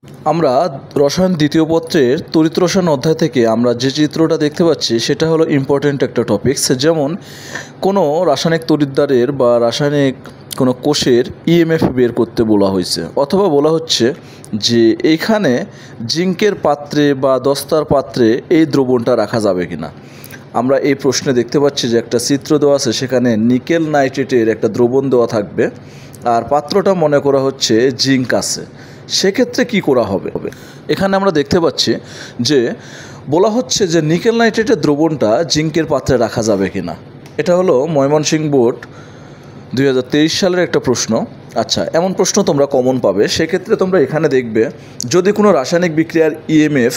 আমরা রসায়ন দ্বিতীয় পত্রের তড়িৎ রসায়ন অধ্যায় থেকে আমরা যে চিত্রটা দেখতে পাচ্ছি সেটা হলো ইম্পর্ট্যান্ট একটা টপিকস। যেমন কোনো রাসায়নিক তড়িৎদ্বারের বা রাসায়নিক কোনো কোষের ইএমএফ বের করতে বলা হয়েছে, অথবা বলা হচ্ছে যে এইখানে জিঙ্কের পাত্রে বা দস্তার পাত্রে এই দ্রবণটা রাখা যাবে কিনা। আমরা এই প্রশ্নে দেখতে পাচ্ছি যে একটা চিত্র দেওয়া আছে, সেখানে নিকেল নাইট্রেটের একটা দ্রবণ দেওয়া থাকবে আর পাত্রটা মনে করা হচ্ছে জিঙ্ক আছে। সেক্ষেত্রে কি করা হবে? এখানে আমরা দেখতে পাচ্ছি যে বলা হচ্ছে যে নিকেল নাইট্রেটের দ্রবণটা জিঙ্কের পাত্রে রাখা যাবে কিনা। এটা হলো ময়মনসিংহ বোর্ড 2023 সালের একটা প্রশ্ন। আচ্ছা, এমন প্রশ্ন তোমরা কমন পাবে। সেক্ষেত্রে তোমরা এখানে দেখবে যদি কোনো রাসায়নিক বিক্রিয়ার ইএমএফ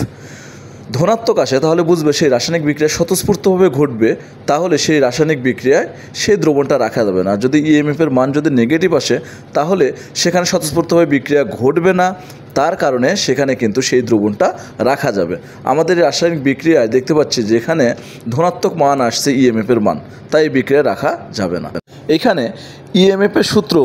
ধনাত্মক আসে তাহলে বুঝবে সেই রাসায়নিক বিক্রিয়া স্বতঃস্ফূর্তভাবে ঘটবে, তাহলে সেই রাসায়নিক বিক্রিয়ায় সেই দ্রবণটা রাখা যাবে না। যদি ইএমএফের মান যদি নেগেটিভ আসে তাহলে সেখানে স্বতঃস্ফূর্তভাবে বিক্রিয়া ঘটবে না, তার কারণে সেখানে কিন্তু সেই দ্রবণটা রাখা যাবে। আমাদের রাসায়নিক বিক্রিয়ায় দেখতে পাচ্ছি যে এখানে ধনাত্মক মান আসছে ইএমএফের মান, তাই এই বিক্রিয়া রাখা যাবে না। এখানে ইএমএফের সূত্র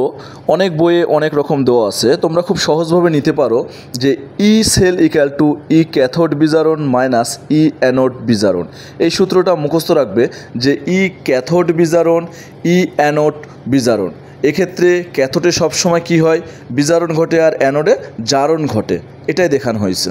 অনেক বইয়ে অনেক রকম দেওয়া আছে, তোমরা খুব সহজভাবে নিতে পারো যে E cell equal to E cathode বিজারণ মাইনাস ই অ্যানোড বিজারণ। এই সূত্রটা মুখস্থ রাখবে যে ই ক্যাথোড বিজারণ ই অ্যানোড বিজারণ। এক্ষেত্রে ক্যাথোডে সবসময় কি হয়, বিজারণ ঘটে আর অ্যানোডে জারণ ঘটে, এটাই দেখানো হয়েছে।